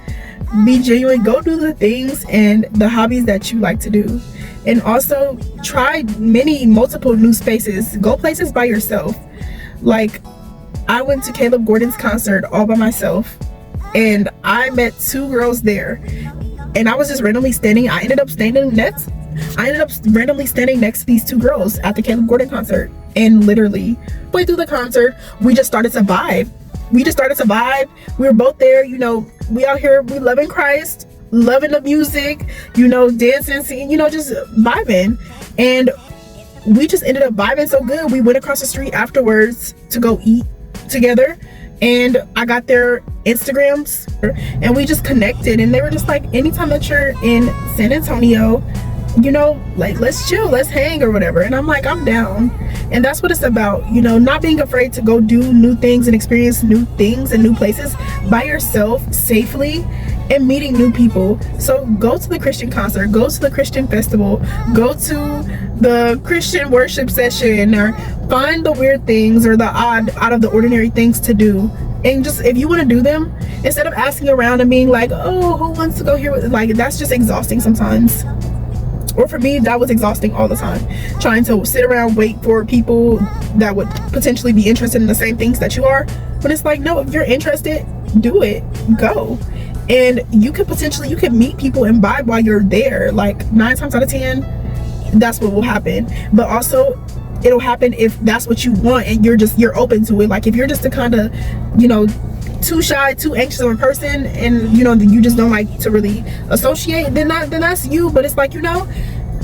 be genuine, go do the things and the hobbies that you like to do. And also try multiple new spaces. Go places by yourself. I went to Caleb Gordon's concert all by myself, and I met two girls there, and I was just randomly standing. I ended up randomly standing next to these two girls at the Caleb Gordon concert, and literally way through the concert, we just started to vibe. We were both there, we out here, we loving Christ, loving the music, dancing, singing, just vibing. And we just ended up vibing so good. We went across the street afterwards to go eat together, and I got their Instagrams, and we just connected. And they were just like, anytime that you're in San Antonio, let's chill, let's hang or whatever. And I'm like, I'm down. And that's what it's about, not being afraid to go do new things and experience new things and new places by yourself safely, and meeting new people. So go to the Christian concert, go to the Christian festival, go to the Christian worship session, or find the weird things or the out of the ordinary things to do. And just, if you want to do them, instead of asking around and being like, oh, who wants to go here with, that's just exhausting sometimes. Or for me, that was exhausting all the time, trying to sit around, wait for people that would potentially be interested in the same things that you are. But it's like, no, if you're interested, do it, go. And you could meet people and vibe while you're there. 9 times out of 10, that's what will happen. But also, it'll happen if that's what you want and you're open to it. If you're just a kind of, too shy, too anxious of a person, and you just don't like to really associate, then that's you. But it's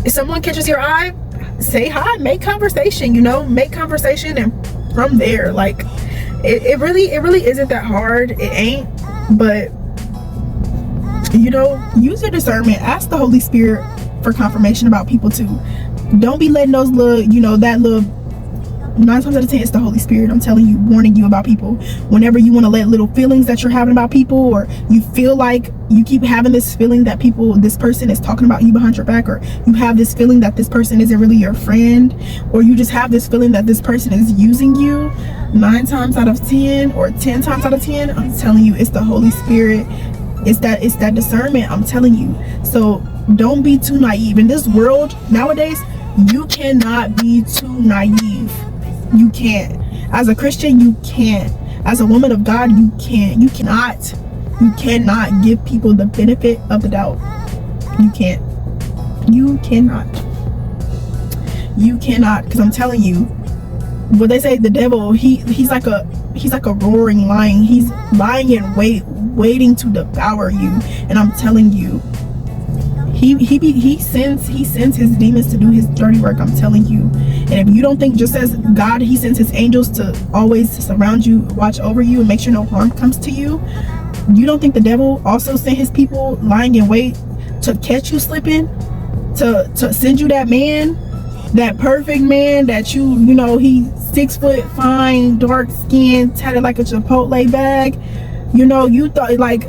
if someone catches your eye, say hi, make conversation, and from there, it really isn't that hard. It ain't. But use your discernment. Ask the Holy Spirit for confirmation about people too. Don't be letting those little, that little, 9 times out of 10 it's the Holy Spirit, I'm telling you, warning you about people. Whenever you want to let little feelings that you're having about people, or you feel like you keep having this feeling that this person is talking about you behind your back, or you have this feeling that this person isn't really your friend, or you just have this feeling that this person is using you, 9 times out of 10 or 10 times out of 10, I'm telling you, it's the Holy Spirit. It's that discernment, I'm telling you. So don't be too naive. In this world nowadays, you cannot be too naive. You can't. As a Christian, you can't. As a woman of God, you can't. You cannot You cannot give people the benefit of the doubt. You can't. You cannot. You cannot, because I'm telling you, what they say, the devil, he's like a roaring lion. He's lying in wait, waiting to devour you. And I'm telling you, he sends his demons to do his dirty work. I'm telling you. And if you don't think, just as God, he sends his angels to always surround you, watch over you, and make sure no harm comes to you, you don't think the devil also sent his people lying in wait to catch you slipping, to send you that man, that perfect man that you know, he's 6 foot, fine, dark skin, tatted like a Chipotle bag. You know, you thought, like,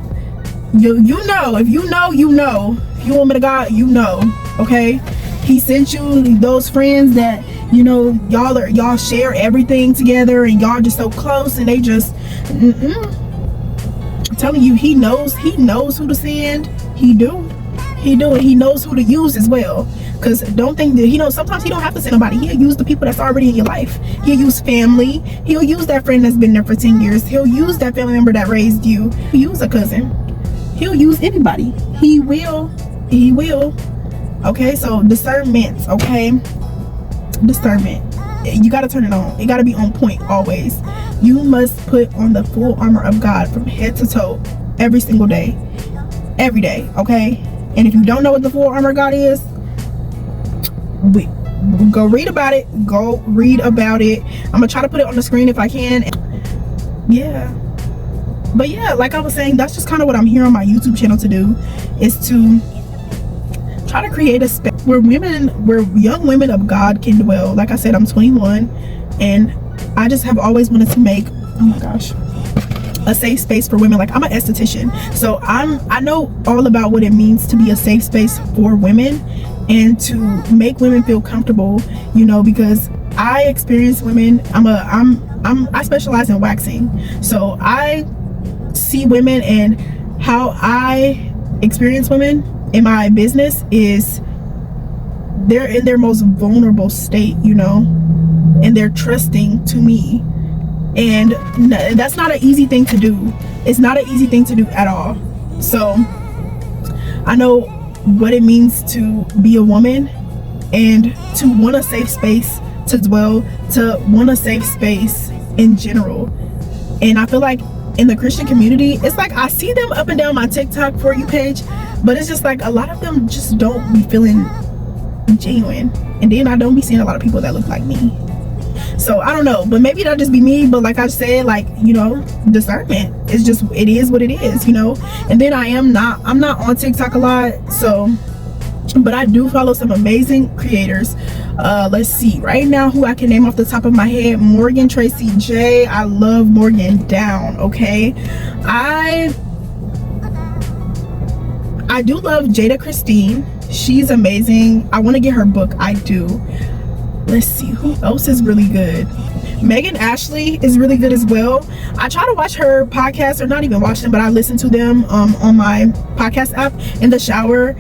you know, if you know, you know. If you woman of God, you know, okay? He sent you those friends that, you know, y'all share everything together, and y'all just so close, and they just, I'm telling you, he knows who to send. He do, and he knows who to use as well. Because don't think that, you know, sometimes he don't have to send nobody. He'll use the people that's already in your life. He'll use family. He'll use that friend that's been there for 10 years. He'll use that family member that raised you. He'll use a cousin. He'll use anybody. He will. Okay, so discernment, okay? Discernment. You got to turn it on. It got to be on point always. You must put on the full armor of God from head to toe every single day. Every day, okay? And if you don't know what the full armor of God is, go read about it. I'm gonna try to put it on the screen if I can. Yeah, but yeah, like I was saying, that's just kind of what I'm here on my YouTube channel to do, is to try to create a space where young women of God can dwell. Like I said, I'm 21, and I just have always wanted to make, oh my gosh, a safe space for women. Like, I'm an esthetician, so I know all about what it means to be a safe space for women and to make women feel comfortable, you know, because I experience women. I specialize in waxing, so I see women, and how I experience women in my business is they're in their most vulnerable state, you know, and they're trusting to me. And that's not an easy thing to do. It's not an easy thing to do at all. So I know what it means to be a woman and to want a safe space to dwell, to want a safe space in general. And I feel like in the Christian community, it's like I see them up and down my TikTok For You page, but it's just like a lot of them just don't be feeling genuine. And then I don't be seeing a lot of people that look like me. So I don't know, but maybe that'll just be me. But like I said, like, you know, discernment, it's just, it is what it is, you know. And then I'm not on TikTok a lot, so, but I do follow some amazing creators. Let's see right now who I can name off the top of my head. Morgan Tracy J. I love Morgan down. Okay, I do love Jada Christine. She's amazing. I want to get her book. I do. Let's see who else is really good. Megan Ashley is really good as well. I try to watch her podcast, or not even watch them, but I listen to them on my podcast app in the shower,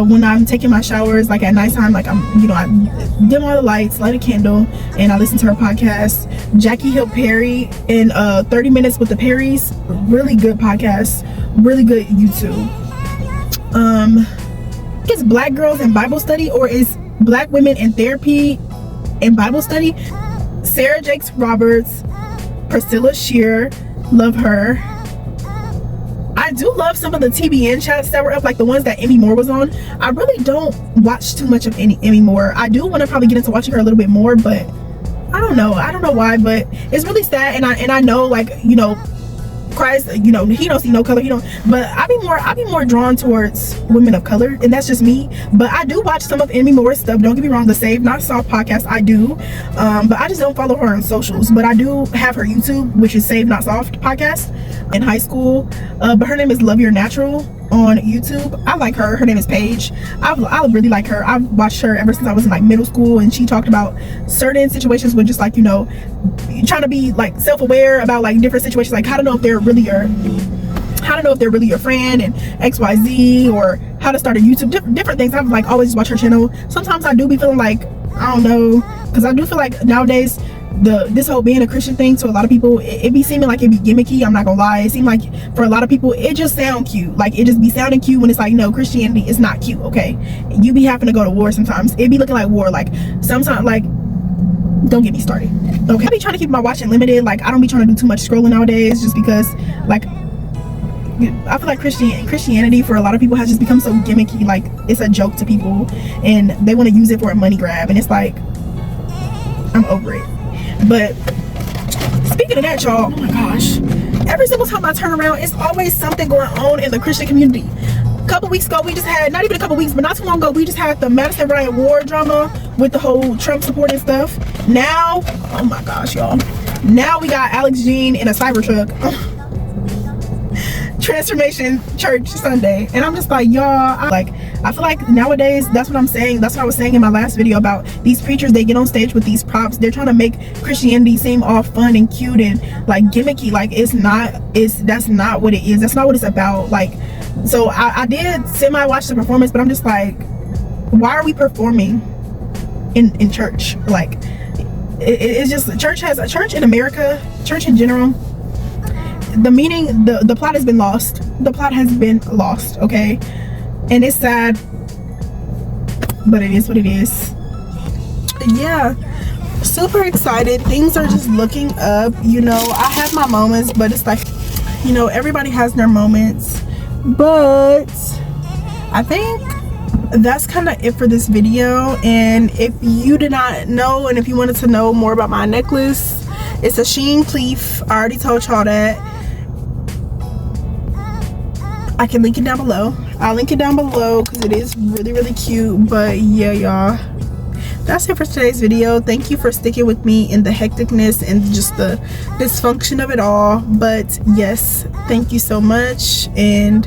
when I'm taking my showers, like at nighttime. Like, I'm, you know, I dim all the lights, light a candle, and I listen to her podcast. Jackie Hill Perry in 30 Minutes with the Perrys, really good podcast, really good YouTube. Is Black Girls in Bible Study, or is Black Women in Therapy and Bible Study? Sarah Jakes Roberts, Priscilla Shear, love her. I do love some of the TBN chats that were up, like the ones that Emmy Moore was on. I really don't watch too much of Emmy Moore. I do want to probably get into watching her a little bit more, but I don't know why, but it's really sad. And I know, like, you know, Christ, you know, he don't see no color, but I be more drawn towards women of color, and that's just me. But I do watch some of Emmy Moore's stuff, don't get me wrong. The Save Not Soft podcast, I do, but I just don't follow her on socials. But I do have her YouTube, which is Save Not Soft podcast, in high school, but her name is Love Your Natural on YouTube. I like her name is Paige. I really like her. I've watched her ever since I was in like middle school, and she talked about certain situations with just, like, you know, trying to be like self-aware about like different situations, like how to know if they're really your friend, and XYZ, or how to start a YouTube, different things. I've like always watched her channel. Sometimes I do be feeling like, I don't know, because I do feel like nowadays this whole being a Christian thing, to a lot of people it be seeming like it be gimmicky. I'm not gonna lie, it seemed like for a lot of people it just sound cute, like it just be sounding cute when it's like, no, Christianity is not cute. Okay, you be having to go to war sometimes, it be looking like war, like sometimes, like, don't get me started. Okay, I be trying to keep my watching limited, like I don't be trying to do too much scrolling nowadays, just because like I feel like Christianity for a lot of people has just become so gimmicky, like it's a joke to people and they want to use it for a money grab, and it's like, I'm over it. But speaking of that, y'all, oh my gosh, every single time I turn around, it's always something going on in the Christian community. A couple weeks ago, we just had, not even a couple weeks, but not too long ago, we just had the Madison Riot War drama with the whole Trump supporting stuff. Now, oh my gosh, y'all, now we got Alex Jean in a Cybertruck. Transformation Church Sunday, and I'm just like, y'all, I feel like nowadays, that's what I'm saying, that's what I was saying in my last video about these preachers. They get on stage with these props, they're trying to make Christianity seem all fun and cute and like gimmicky, like that's not what it is, that's not what it's about. Like, so I did semi-watch the performance, but I'm just like, why are we performing in church? Like, it's just, church in America, church in general, the meaning, the plot has been lost. The plot has been lost, okay? And it's sad, but it is what it is. Yeah, super excited. Things are just looking up, you know. I have my moments, but it's like, you know, everybody has their moments. But I think that's kind of it for this video. And if you did not know, and if you wanted to know more about my necklace, it's a Hiiii pleaf. I already told y'all that. I can link it down below. I'll link it down below because it is really, really cute. But yeah, y'all, that's it for today's video. Thank you for sticking with me in the hecticness and just the dysfunction of it all. But yes, thank you so much, and